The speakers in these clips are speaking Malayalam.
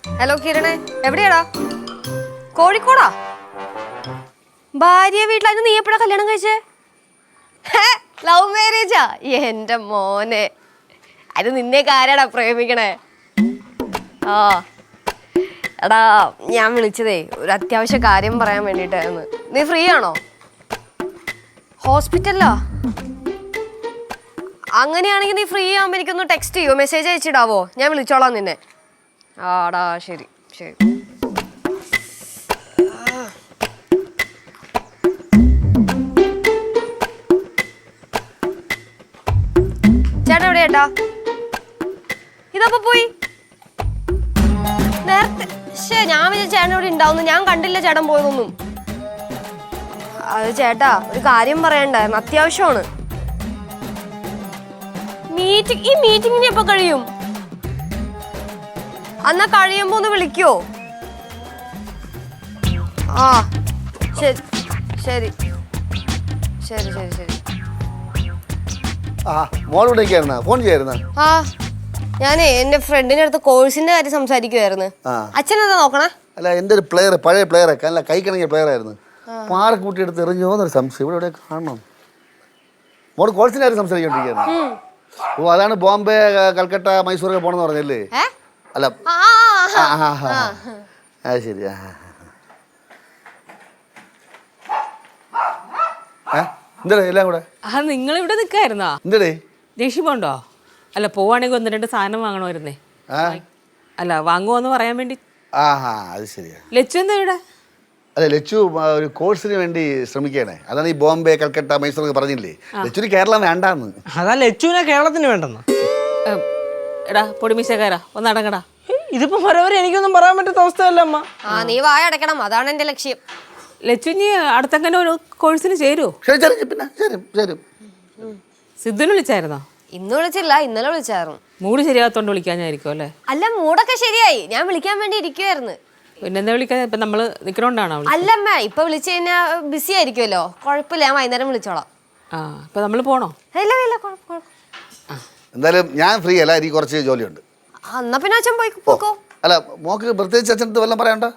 ഹലോ കിരണേ, എവിടെയാടാ? കോഴിക്കോടാ? ഭാര്യ വീട്ടിലായിരുന്നു. നീ എപ്പോഴാ കല്യാണം കഴിച്ചേ? ലവ് മാരേജാ? എന്റെ മോനെ, അത് നിന്നേക്ക് ആരാടാ പ്രേമിക്കണേ? ആ എടാ, ഞാൻ വിളിച്ചതേ ഒരു അത്യാവശ്യ കാര്യം പറയാൻ വേണ്ടിട്ടായിരുന്നു. നീ ഫ്രീ ആണോ? ഹോസ്പിറ്റലിലാ? അങ്ങനെയാണെങ്കിൽ നീ ഫ്രീ ആകുമ്പോൾ എനിക്കൊന്ന് ടെക്സ്റ്റ് ചെയ്യോ, മെസ്സേജ് അയച്ചിടാവോ? ഞാൻ വിളിച്ചോളാം നിന്നെ. ആടാ, ശരി ശരി. ചേട്ടാ എവിടെ ചേട്ടാ? ഇതപ്പോ പോയി നേരത്തെ. ഞാൻ വിചാരിച്ച ചേട്ടൻ ഇവിടെ ഉണ്ടാവുന്നു. ഞാൻ കണ്ടില്ല ചേട്ടൻ പോയതൊന്നും. അത് ചേട്ടാ, ഒരു കാര്യം പറയണ്ടായിരുന്നു, അത്യാവശ്യമാണ്. ഈ മീറ്റിംഗിന് എപ്പോ കഴിയും? അന്നാ കഴിയുമ്പോ ഒന്ന് വിളിക്കോ? ആ ശരി ശരി ശരി ശരി ശരി. ഫോൺ ചെയ്യായിരുന്ന? ആ, ഞാനേ എന്റെ ഫ്രണ്ടിന്റെ അടുത്ത് കോഴ്സിന്റെ കാര്യം സംസാരിക്കുവായിരുന്നു. അച്ഛൻ എന്താ നോക്കണേ? അല്ല, എന്റെ ഒരു പ്ലെയർ, പഴയ പ്ലെയർ, അല്ല കൈക്കണങ്ങിയ പ്ലെയർ ആയിരുന്നു. പാറക്ക് കൂട്ടിയെടുത്ത് എറിഞ്ഞോന്നൊരു സംശയം. ഇവിടെ എവിടെ കാണണം? മോള് കോഴ്സിന്റെ കാര്യം സംസാരിക്കൊണ്ടിരിക്കുകയായിരുന്നു. ഓ, അതാണ് ബോംബെ, കൽക്കട്ട, മൈസൂരൊക്കെ പോണെന്ന് പറഞ്ഞല്ലേ? അല്ല, അത് ശരി. എന്താ എല്ലാം കൂടെ? നിങ്ങൾ ഇവിടെ നിൽക്കായിരുന്നോ? എന്തേ ദേഷ്യമുണ്ടോ? അല്ല, പോവാണെങ്കിൽ 1-2 സാധനം വാങ്ങണമായിരുന്നേ. അല്ല, വാങ്ങുവോന്ന് പറയാൻ വേണ്ടി. അത് ശരിയാ. ലച്ചു എന്താ ഇവിടെ? അതെ, ലച്ചു ഒരു കോഴ്സിന് വേണ്ടി ശ്രമിക്കണേ. അതാണ് ഈ ബോംബെ, കൽക്കട്ട, മൈസൂർ ഒക്കെ പറഞ്ഞില്ലേ. ലച്ചുവിന് കേരളം വേണ്ടാന്ന്. അതാ ലച്ചുവിനെ കേരളത്തിന് വേണ്ടെന്ന്. എടാ പൊടിമീശക്കാരാ, ഒന്നടങ്ങടാ. ഇതിപ്പോ വരവരെ എനിക്കൊന്നും പറയാൻ പറ്റാത്ത അവസ്ഥയല്ല അമ്മ. നീ വായ അടക്കണം, അതാണ് എന്റെ ലക്ഷ്യം. ലച്ചു ഇനി അടുത്തങ്ങനെ ഒരു കോഴ്സിന് ചേരുവോ? പിന്നെ സിദ്ധുന് വിളിച്ചായിരുന്നോ? ഇന്ന് വിളിച്ചില്ല, ഇന്നലെ വിളിച്ചായിരുന്നു. മൂഡ് ശരിയാത്തോണ്ട് വിളിക്കാഞ്ഞായിരിക്കും അല്ലേ? അല്ല, മൂടൊക്കെ ശരിയായി. ഞാൻ വിളിക്കാൻ വേണ്ടി ഇരിക്കുവായിരുന്നു. പിന്നെന്താ വിളിക്കാൻ? ഇപ്പൊ നമ്മള് നിക്കണോണ്ടാണോ? അല്ലമ്മ, ഇപ്പൊ വിളിച്ചു കഴിഞ്ഞാ ബിസി ആയിരിക്കുമല്ലോ. കുഴപ്പമില്ല, ഞാൻ വൈകുന്നേരം വിളിച്ചോളാം. ഇപ്പൊ നമ്മള് പോണോ? ഇല്ല ഇല്ല, കുഴപ്പം. എന്തായാലും ഞാൻ ഫ്രീ അല്ല, എനിക്ക് കുറച്ച് ജോലിയുണ്ട്. എന്നാ പിന്നെ അച്ഛൻ പോയിക്കോ. അല്ല, മോക്ക് പ്രത്യേകിച്ച് അച്ഛനടുത്ത് വല്ലതും പറയണ്ട?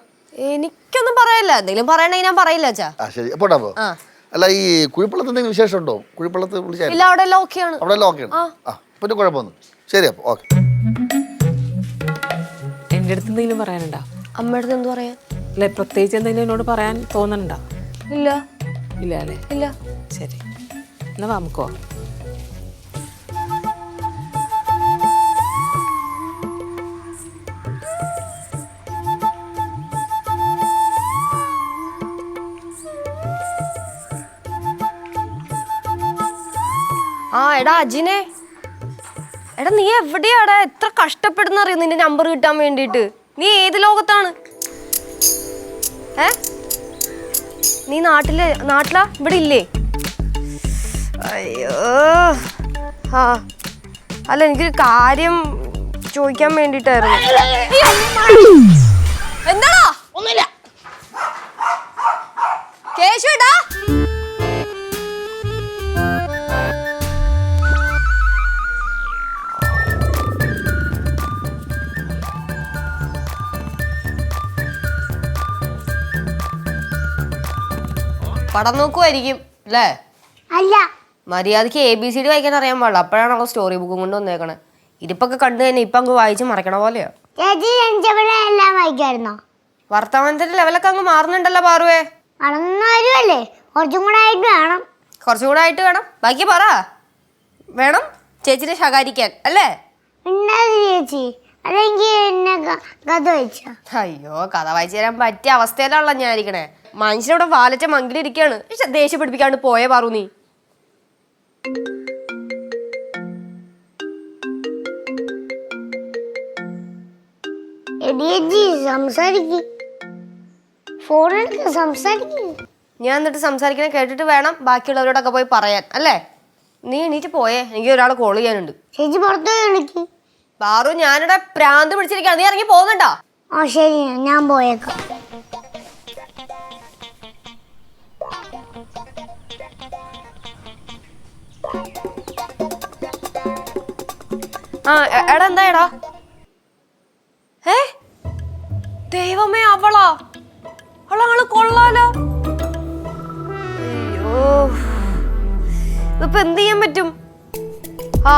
എനിക്കൊന്നും പറയല്ല. എന്തെങ്കിലും പറയണെങ്കിൽ ഞാൻ പറയില്ല അച്ഛാ. ശരി, പോട്ടാ പോ. അല്ല, ഈ കുഴിപ്പള്ളത്ത് എന്തെങ്കിലും വിശേഷം ഉണ്ടോ? കുഴിപ്പള്ളത്ത് വിളിച്ചാൽ? ഇല്ല, അവിടെ എല്ലാം ഓക്കെയാണ്. അവിടെ എല്ലാം ഓക്കെയാണ്. പിന്നെ കുഴപ്പമൊന്നും. ശരി, അപ്പൊ ഓക്കെ. എന്റെ അടുത്ത് എന്തെങ്കിലും പറയാനുണ്ടോ? അമ്മയുടെ അടുത്ത് എന്ത് പറയാൻ? അല്ലെ, പ്രത്യേകിച്ച് എന്തെങ്കിലും എന്നോട് പറയാൻ തോന്നുന്നുണ്ടോ? ഇല്ല ഇല്ല അല്ലേ? ഇല്ല. ശരി, എന്നാ നമുക്കോ? എടാ അജിനെ, എടാ നീ എവിടെയാടാ? എത്ര കഷ്ടപ്പെടുന്ന അറിയാം നിന്റെ നമ്പർ കിട്ടാൻ വേണ്ടിട്ട്. നീ ഏത് ലോകത്താണ്? നീ നാട്ടിലാ? ഇവിടെ ഇല്ലേ? അയ്യോ. അല്ല, എനിക്കൊരു കാര്യം ചോദിക്കാൻ വേണ്ടിട്ടായിരുന്നു. എന്താടാ? ഒന്നുമില്ല. കേശുടാ, പടം നോക്കുമായിരിക്കും അല്ലേ? അല്ല, മര്യാദക്ക് ABCD വായിക്കാൻ അറിയാൻ പാടില്ല. അപ്പോഴാണ് അവൾ സ്റ്റോറി ബുക്കും കൊണ്ട് വന്നേക്കണേ. ഇതിപ്പൊക്കെ കണ്ടു തന്നെ ഇപ്പൊ അങ്ങ് വായിച്ച് മറക്കണ പോലെയോ. എല്ലാം വായിക്കായിരുന്നോ? വർത്തമാനത്തിന്റെ ലെവലൊക്കെ അങ്ങ് മാറുന്നുണ്ടല്ലോ പാറുവേ. വളർന്നു വരുമല്ലേ, കുറച്ചും കൂടെ ആയിട്ട് വേണം. കുറച്ചും കൂടെ ആയിട്ട് വേണം. ബാക്കി പറ. വേണം ചേച്ചിനെ ശകാരിക്കാൻ അല്ലേ? ചേച്ചി, അല്ലെങ്കിൽ എന്നെ കഥ വായിച്ച? അയ്യോ, കഥ വായിച്ചു തരാൻ പറ്റിയ അവസ്ഥയിലാണല്ലോ ഞാൻ ഇരിക്കണേ. മനുഷ്യനവിടെ വാലറ്റ മങ്കിലിരിക്കാണ്. ദേഷ്യം പിടിപ്പിക്കാണ്ട് പോയേ പാറു നീ. ഞാൻ എന്നിട്ട് സംസാരിക്കണ കേട്ടിട്ട് വേണം ബാക്കിയുള്ളവരോടൊക്കെ പോയി പറയാൻ അല്ലേ? നീ എണീറ്റ് പോയേ, എനിക്ക് ഒരാളെ കോൾ ചെയ്യാനുണ്ട്. ചേച്ചി പുറത്തു പാറു, ഞാനിവിടെ പ്രാന്ത് പിടിച്ചിരിക്കാണ്. നീ ഇറങ്ങി പോകുന്നുണ്ടോ? ശരി, ഞാൻ പോയേക്കാം. എടാ എന്താ? ദൈവമേ, അവളാ അവളാള് കൊള്ളാലോ. അയ്യോ, ഇതിപ്പോ എന്ത് ചെയ്യാൻ പറ്റും? ആ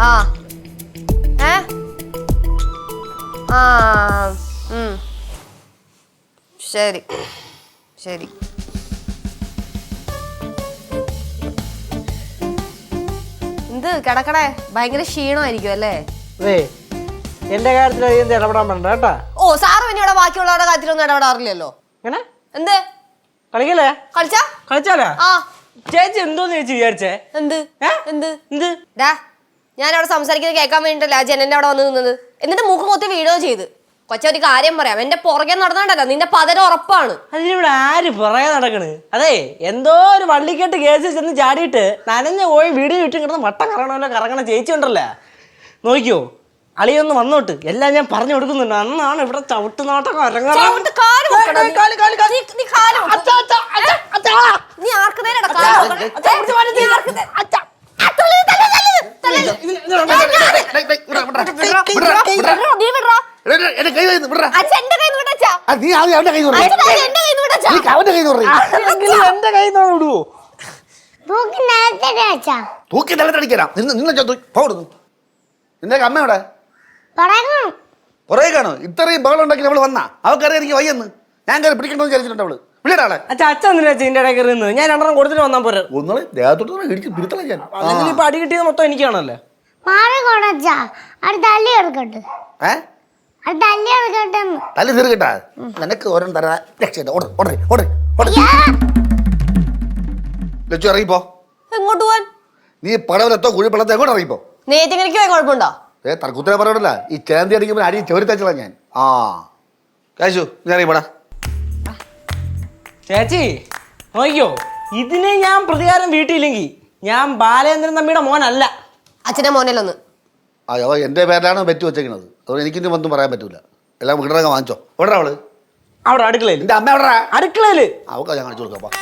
ആ ഏ ആ ശരി ശരി. എന്ത് കിടക്കടേ, ഭയങ്കര ക്ഷീണമായിരിക്കും അല്ലേ? എന്റെ കാര്യത്തിൽ എന്ത് ഇടപെടാൻ പറ്റണ്ട കേട്ടാ. ഓ, സാറ് പിന്നെ ഇവിടെ ബാക്കിയുള്ളവരുടെ കാര്യത്തിലൊന്നും ഇടപെടാറില്ലല്ലോ. എങ്ങനെ എന്ത് കളിക്കല്ലേ? കളിച്ചാലാ? ആ ചേച്ചി എന്തോന്ന് ചേച്ചി വിചാരിച്ചേ? എന്ത് എന്ത് എന്ത് ഡാ, ഞാൻ അവിടെ സംസാരിക്കുന്നത് കേൾക്കാൻ വേണ്ടിട്ടല്ല ആ ജനന്റെ അവിടെ വന്ന് നിന്നത്. എന്നിട്ട് മൂക്ക് മൊത്തം വീഡിയോ ചെയ്ത്. കൊച്ചൊരു കാര്യം പറയാം, എന്റെ പുറകെ നടന്നോണ്ടല്ലോ, നിന്റെ പതരം ഉറപ്പാണ്. അതിനിവിടെ ആര് പറയാൻ നടക്കണ്? അതെ, എന്തോ ഒരു വള്ളിക്കെട്ട് കേസ് ചെന്ന് ചാടിയിട്ട് നനഞ്ഞ പോയി വീഡിയോ ചുറ്റും കിടന്ന് വട്ടം കറങ്ങണമല്ലോ കറങ്ങണ ചേച്ചി ഉണ്ടല്ലേ. നോക്കിയോ, അളിയൊന്ന് വന്നോട്ട് എല്ലാം ഞാൻ പറഞ്ഞു കൊടുക്കുന്നുണ്ട്. അന്നാണ് ഇവിടെ ചവിട്ടുനാട്ടം അരങ്ങാൻ. തൂക്കി നിലത്തടിക്കാം. നിന്റെ അമ്മയോടെ പുറകെ കാണോ? ഇത്രയും ബഹളം ഉണ്ടാക്കി അവള് വന്നാ അവക്കറിയാം എനിക്ക് വയ്യെന്ന്. ഞാൻ കയറി പിടിക്കണമെന്ന് വിചാരിച്ചിട്ടുണ്ട് അവള്. വിളിയാളെ അച്ഛൻ ഇതിന്റെ ഇടയിൽ കയറി നിന്ന് ഞാൻ 2 കൊടുത്തിട്ട് വന്നാൽ പോരെ? ഒന്നുകളെ ദേഹത്തോട്ട് ഇടിച്ച് പിരുത്തല ഞാൻ. അല്ലെങ്കിൽ ഇപ്പൊ അടി കിട്ടിയത് മൊത്തം എനിക്കാണല്ലേ. തല്ലി തീർക്കട്ടാ. നിനക്ക് ഓരോ തരാ രക്ഷ. ലച്ചു ഇറങ്ങിപ്പോ. എങ്ങോട്ട് പോവാൻ? നീ പടവലെത്തോ കുഴിപ്പള്ളത്തെ എങ്ങോട്ട് ഇറങ്ങിപ്പോ? നേറ്റിങ്ങനെക്ക് പോയി കുഴപ്പമുണ്ടോ? തർക്കുത്തര പറയണല്ല, ഈ ചേന്തി അടിക്കുമ്പോൾ അടി ചോരി തച്ചളാ ഞാൻ. ആ കാശു നീ അറിയപ്പെടാ. ചേച്ചി നോക്കിയോ, ഇതിനെ ഞാൻ പ്രതികാരം വീട്ടിയില്ലെങ്കിൽ ഞാൻ ബാലേന്ദ്രൻ തമ്മിയുടെ മോനല്ല. അച്ഛനെ മോനല്ലൊന്ന്. അയ്യോ, എൻ്റെ പേരിലാണ് പറ്റി വെച്ചേക്കണത്. അതുകൊണ്ട് എനിക്കിനി ഒന്നും പറയാൻ പറ്റൂല. എല്ലാം വീട്ടിലൊക്കെ വാങ്ങിച്ചോ. എവിടെ അവള്? അവിടെ അടുക്കളയിൽ. എൻ്റെ അമ്മ എവിടെ? അടുക്കളയില്. അവക്കാ ഞാൻ കാണിച്ചു കൊടുക്കാം.